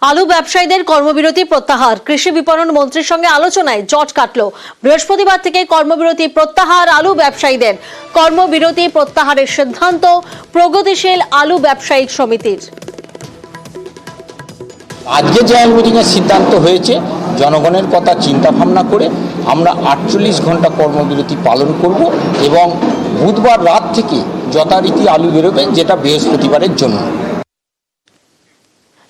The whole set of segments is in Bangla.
আলু ব্যবসায়ীদের কর্মবিরতি প্রত্যাহার, কৃষি বিপণন মন্ত্রীর সঙ্গে আলোচনায় জট কাটল। বৃহস্পতিবার থেকে কর্মবিরতি প্রত্যাহার আলু ব্যবসায়ীদের। কর্মবিরতি প্রত্যাহারের সিদ্ধান্ত প্রগতিশীল আলু ব্যবসায়িক সমিতির। আজকে যে মিটিংয়ের সিদ্ধান্ত হয়েছে, জনগণের কথা চিন্তা ভাবনা করে আমরা 48 ঘন্টা কর্মবিরতি পালন করব এবং বুধবার রাত থেকে যথারীতি আলু বেরোবে, যেটা বৃহস্পতিবারের জন্য।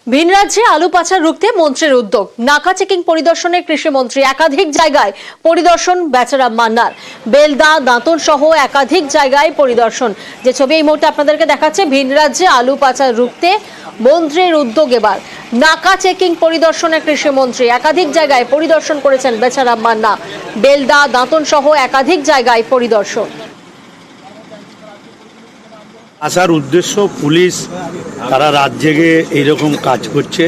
ভিন রাজ্যে আলু পাচার রুখতে মন্ত্রীর উদ্যোগ। নাকা চেকিং পরিদর্শনে কৃষিমন্ত্রী, একাধিক জায়গায় পরিদর্শন বেচারাম মান্নার। বেলদা, দাঁতন সহ একাধিক জায়গায় পরিদর্শন। যে ছবি এই মুহূর্তে আপনাদেরকে দেখাচ্ছে, ভিন রাজ্যে আলু পাচার রুখতে মন্ত্রীর উদ্যোগ। এবার নাকা চেকিং পরিদর্শনে কৃষিমন্ত্রী, একাধিক জায়গায় পরিদর্শন করেছেন বেচারাম মান্না। বেলদা, দাঁতন সহ একাধিক জায়গায় পরিদর্শন। আসার উদ্দেশ্য, পুলিশ তারা রাত জেগে এইরকম কাজ করছে।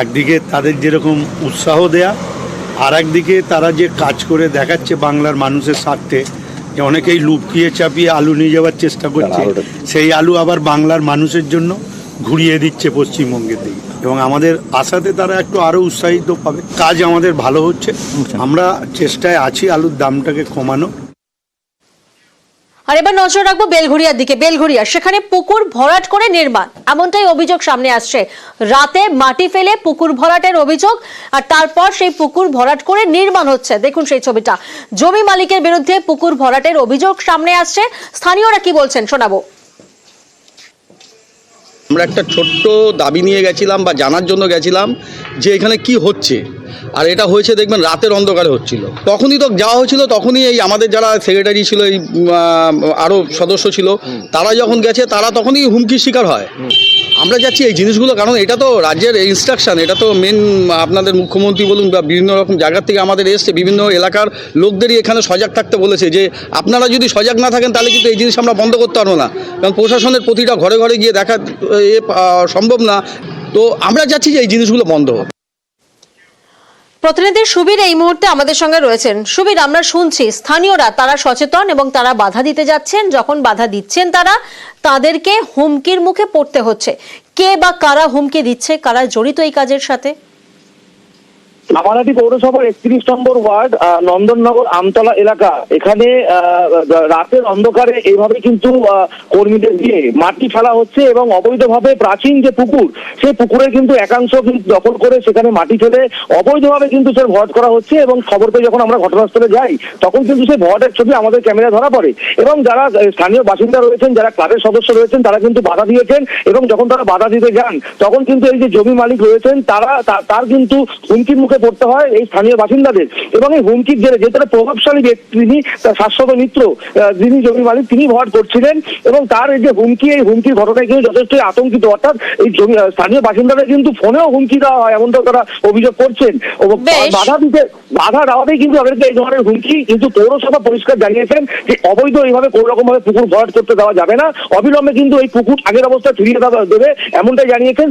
একদিকে তাদের যেরকম উৎসাহ দেয়া, আর একদিকে তারা যে কাজ করে দেখাচ্ছে বাংলার মানুষের স্বার্থে, যে অনেকেই লুকিয়ে চাপিয়ে আলু নিয়ে যাওয়ার চেষ্টা করছে, সেই আলু আবার বাংলার মানুষের জন্য ঘুরিয়ে দিচ্ছে পশ্চিমবঙ্গের দিকে। এবং আমাদের আশাতে তারা একটু আরও উৎসাহিত পাবে। কাজ আমাদের ভালো হচ্ছে, আমরা চেষ্টায় আছি আলুর দামটাকে কমানো। আর এবার নজর রাখবো বেলঘরিয়ার দিকে। বেলঘরিয়া, সেখানে পুকুর ভরাট করে নির্মাণ, এমনটাই অভিযোগ সামনে আসছে। রাতে মাটি ফেলে পুকুর ভরাটের অভিযোগ, আর তারপর সেই পুকুর ভরাট করে নির্মাণ হচ্ছে। দেখুন সেই ছবিটা। জমি মালিকের বিরুদ্ধে পুকুর ভরাটের অভিযোগ সামনে আসছে। স্থানীয়রা কি বলছেন শোনাবো। আমরা একটা ছোট্ট দাবি নিয়ে গেছিলাম বা জানার জন্য গেছিলাম যে এখানে কি হচ্ছে, আর এটা হয়েছে দেখবেন রাতের অন্ধকারে হচ্ছিল। তখনই তো যাওয়া হয়েছিল, তখনই এই আমাদের যারা সেক্রেটারি ছিল, এই আরও সদস্য ছিল, তারা যখন গেছে তারা তখনই হুমকির শিকার হয়। আমরা যাচ্ছি এই জিনিসগুলো, কারণ এটা তো রাজ্যের ইনস্ট্রাকশন, এটা তো মেন আপনাদের মুখ্যমন্ত্রী বলুন বা বিভিন্ন রকম জায়গার থেকে আমাদের এসছে, বিভিন্ন এলাকার লোকদেরই এখানে সজাগ থাকতে বলেছে যে আপনারা যদি সজাগ না থাকেন তাহলে কিন্তু এই জিনিস আমরা বন্ধ করতে পারবো না, কারণ প্রশাসনের প্রতিটা ঘরে ঘরে গিয়ে দেখা সম্ভব না। তো আমরা যাচ্ছি যে এই জিনিসগুলো বন্ধ হোক। প্রতিনিধি সুবীর এই মুহূর্তে আমাদের সঙ্গে রয়েছেন। সুবীর, আমরা শুনছি স্থানীয়রা তারা সচেতন এবং তারা বাধা দিতে যাচ্ছেন। যখন বাধা দিচ্ছেন তারা, তাদেরকে হুমকির মুখে পড়তে হচ্ছে। কে বা কারা হুমকি দিচ্ছে, কারা জড়িত এই কাজের সাথে? রামারাটি পৌরসভার 31 নম্বর ওয়ার্ড নন্দননগর আমতলা এলাকা, এখানে রাতের অন্ধকারে এইভাবে কিন্তু কর্মীদের দিয়ে মাটি ফেলা হচ্ছে এবং অবৈধভাবে প্রাচীন যে পুকুর, সেই পুকুরের কিন্তু একাংশ কিন্তু দখল করে সেখানে মাটি ফেলে অবৈধভাবে কিন্তু সে ভরাট করা হচ্ছে। এবং খবর পেয়ে যখন আমরা ঘটনাস্থলে যাই, তখন কিন্তু সেই ভরাটের ছবি আমাদের ক্যামেরা ধরা পড়ে। এবং যারা স্থানীয় বাসিন্দা রয়েছেন, যারা ক্লাবের সদস্য রয়েছেন, তারা কিন্তু বাধা দিয়েছেন। এবং যখন তারা বাধা দিতে যান, তখন কিন্তু এই যে জমি মালিক রয়েছেন, তার কিন্তু হুমকির মুখে পড়তে হয় এই স্থানীয় বাসিন্দাদের। এবং এই হুমকির জেরে যে তারা প্রভাবশালী ব্যক্তি, তিনি তার শাশ্বত মিত্র, যিনি জমি মালিক, তিনি ভরাট করছিলেন। এবং তার এই যে হুমকি, এই হুমকির ঘটনায় কিন্তু যথেষ্ট আতঙ্কিত। অর্থাৎ এই জমি স্থানীয় বাসিন্দাদের কিন্তু ফোনেও হুমকি দেওয়া হয়, এমনটা তারা অভিযোগ করছেন। বাধা দেওয়াতেই কিন্তু তাদেরকে এই ধরনের হুমকি। কিন্তু পৌরসভা পরিষ্কার জানিয়েছেন যে অবৈধ এইভাবে কোনো রকম ভাবে পুকুর ভরাট করতে দেওয়া যাবে না, অবিলম্বে কিন্তু এই পুকুর আগের অবস্থায় ফিরিয়ে দেবে, এমনটাই জানিয়েছেন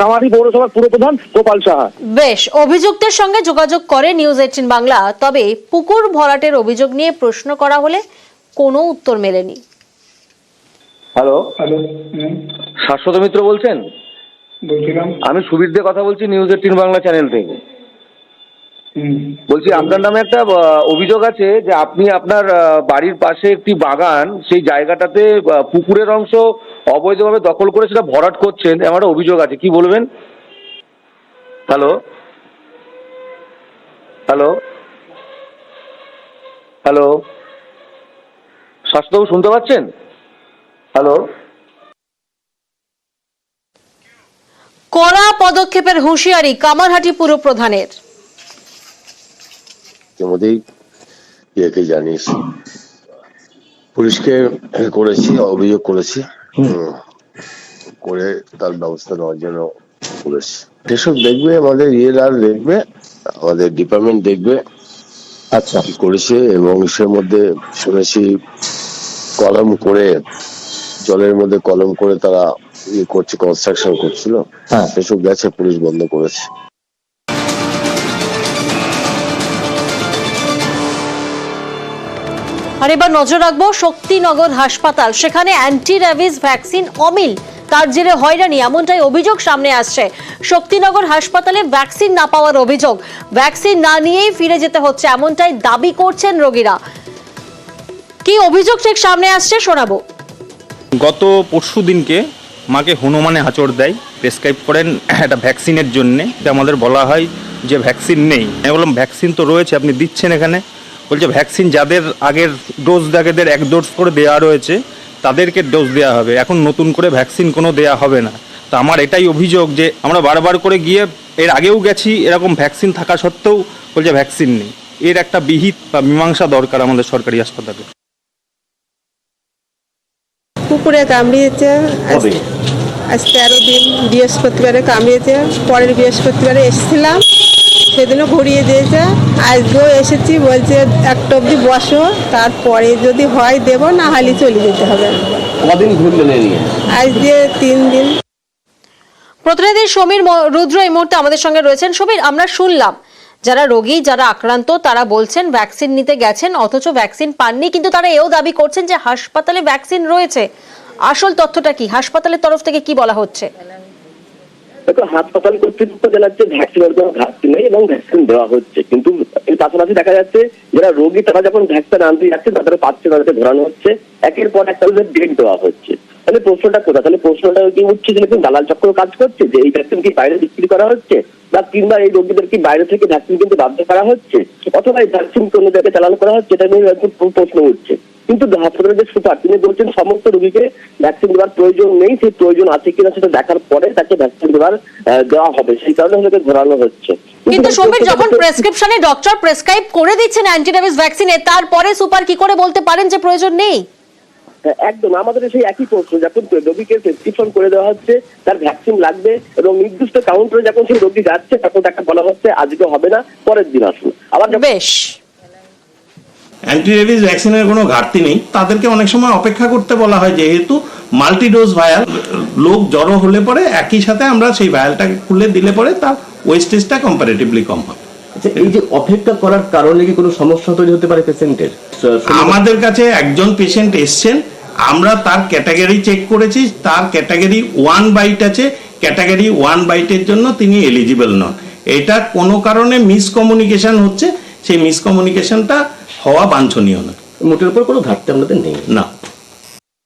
রামারাটি পৌরসভার পুরপ্রধান গোপাল সাহা। বেশ, অভিযুক্তের সঙ্গে যোগাযোগ করে নিউজ 18 বাংলা। তবে পুকুর ভরাটের অভিযোগ নিয়ে প্রশ্ন করা হলে কোনো উত্তর মেলেনি। হ্যালো, শাশ্বত মিত্র বলছেন? বলছিলাম, আমি সুবীর দিয়ে কথা বলছি, নিউজ 18 বাংলা চ্যানেল থেকে। বলছি, আপনার নামে একটা অভিযোগ আছে যে আপনি আপনার বাড়ির পাশে একটি বাগান, সেই জায়গাটাতে পুকুরের অংশ অবৈধভাবে দখল করে সেটা ভরাট করছেন, এমন একটা অভিযোগ আছে, কি বলবেন? হ্যালো হ্যালো হ্যালো, শাশ্বতবাবু শুনতে পাচ্ছেন? হ্যালো। কড়া পদক্ষেপের হুঁশিয়ারি কামারহাটি পুর প্রধানের। ইতিমধ্যেই ইয়েকে জানিয়েছি, পুলিশকে করেছি, অভিযোগ করেছি, করে তার ব্যবস্থা নেওয়ার জন্য করেছি। সেসব দেখবে আমাদের ইয়েরার, দেখবে আমাদের ডিপার্টমেন্ট দেখবে আচ্ছা, কি করেছে। এবং সে মধ্যে শুনেছি কলম করে, জলের মধ্যে কলম করে তারা ইয়ে করছে, কনস্ট্রাকশন করছিল। হ্যাঁ, সেসব গেছে, পুলিশ বন্ধ করেছে। আর এবার নজর রাখবো শক্তিনগর হাসপাতাল। সেখানে অ্যান্টি র্যাবিস ভ্যাকসিন অমিল, তার জেরে হয়রানি, এমনটাই অভিযোগ সামনে আসছে। শক্তিনগর হাসপাতালে ভ্যাকসিন না পাওয়ার অভিযোগ, ভ্যাকসিন না নিয়েই ফিরে যেতে হচ্ছে, এমনটাই দাবি করছেন রোগীরা। কি অভিযোগ ঠিক সামনে আসছে শোনাবো। গত পরশু দিনকে মাকে হনুমানে আঁচড় দেয়, প্রেসক্রাইব করেন একটা ভ্যাকসিনের জন্যে। আমাদের বলা হয় যে ভ্যাকসিন নেই। আমি বললাম ভ্যাকসিন তো রয়েছে, আপনি দিচ্ছেন এখানে। বলছে ভ্যাকসিন যাদের আগের ডোজ দেয়াদের 1 ডোজ করে দেওয়া রয়েছে তাদেরকে ডোজ দেওয়া হবে, এখন নতুন করে ভ্যাকসিন কোনো দেয়া হবে না। তো আমার এটাই অভিযোগ যে আমরা বারবার করে গিয়ে এর আগেও গেছি, এরকম ভ্যাকসিন থাকা সত্ত্বেও বলছে ভ্যাকসিন নেই। এর একটা বিহিত বা মীমাংসা দরকার আমাদের সরকারি হাসপাতালে। কুকুরে কামড়িয়েছে আজ 13 দিন, বৃহস্পতিবারে কামড়িয়েছে, পরের বৃহস্পতিবারে এসেছিলাম, সেদিনও ঘুরিয়ে দিয়েছে। আজকেও এসেছি, বলছে একটা অবধি বসো, তারপরে যদি হয় দেবো, না হলে চলে যেতে হবে। কদিন ঘুরলেন নিয়ে? আজ দিয়ে 3 দিন। প্রতিনিধি সমীর রুদ্র এই মুহূর্তে আমাদের সঙ্গে রয়েছেন। সমীর, আমরা শুনলাম যারা রোগী, যারা আক্রান্ত, তারা বলছেন ভ্যাকসিন নিতে গেছেন অথচ ভ্যাকসিন পাননি, কিন্তু তারা এও দাবি করছেন যে হাসপাতালে ভ্যাকসিন রয়েছে। আসল তথ্যটা কি? হাসপাতালের তরফ থেকে কি বলা হচ্ছে? দেখো, হাসপাতাল কর্তৃপক্ষ জানাচ্ছে ভ্যাকসিনের কোনো ঘাটতি নেই এবং ভ্যাকসিন দেওয়া হচ্ছে, কিন্তু এর পাশাপাশি দেখা যাচ্ছে যারা রোগী তারা যখন ভ্যাকসিন আনতে যাচ্ছে তাদের পাচ্ছে, তাদেরকে ধরানো হচ্ছে, একের পর একটা ডেট দেওয়া হচ্ছে। তাহলে প্রশ্নটা কোথায়? তাহলে প্রশ্নটা কি উঠছে যে দালাল চক্র কাজ করছে, যে এই ভ্যাকসিন কি বাইরে বিক্রি করা হচ্ছে, বা কিংবা এই রোগীদের কি বাইরে থেকে ভ্যাকসিন কিন্তু বাধ্য করা হচ্ছে, অথবা এই ভ্যাকসিন কোনো জায়গায় চালানো করা হচ্ছে, এটা নিয়ে প্রশ্ন উঠছে। কিন্তু হাসপাতালের যে সুপার, তিনি বলছেন সমস্ত রোগীকে ভ্যাকসিন দেওয়ার প্রয়োজন নেই, সেই প্রয়োজন আছে কিনা সেটা দেখার পরে তাকে ভ্যাকসিন দেওয়া হবে, সেই কারণে হয়তো ধরানো হচ্ছে। কিন্তু সমীর, যখন প্রেসক্রিপশনে ডক্টর প্রেসক্রাইব করে দিচ্ছেন অ্যান্টিরেবিস ভ্যাকসিনে, তারপরে সুপার কি করে বলতে পারেন যে প্রয়োজন নেই? একদম আমাদের সেই একই প্রশ্ন, যখন রোগীকে প্রেসক্রিপশন করে দেওয়া হচ্ছে তার ভ্যাকসিন লাগবে এবং নির্দিষ্ট কাউন্টারে যখন সেই রোগী যাচ্ছে তখন তাকে বলা হচ্ছে আজকে হবে না, পরের দিন আসুন। আবার বেশ, অ্যান্টিরেবিস ভ্যাকসিনের কোনো ঘাটতি নেই, তাদেরকে অনেক সময় অপেক্ষা করতে বলা হয়, যেহেতু মাল্টিডোজ ভায়াল, লোক জড়ো হলে পরে একই সাথে আমরা সেই ভায়ালটাকে খুলে দিলে পরে তার ওয়েস্টেজটা কম্পারেটিভলি কম হবে। এই যে অপেক্ষা করার কারণে কি কোনো সমস্যা তৈরি হতে পারে পেশেন্টের? আমাদের কাছে একজন পেশেন্ট এসছেন, আমরা তার ক্যাটাগরি চেক করেছি, তার ক্যাটাগরি 1 বাইট আছে, ক্যাটাগরি 1 বাইটের জন্য তিনি এলিজিবল নন। এটা কোনো কারণে মিসকমিউনিকেশন হচ্ছে, সেই মিসকমিউনিকেশনটা হওয়া বাঞ্ছনীয় না। মোটের উপর কোনো ঘাটতি আমাদের নেই। না।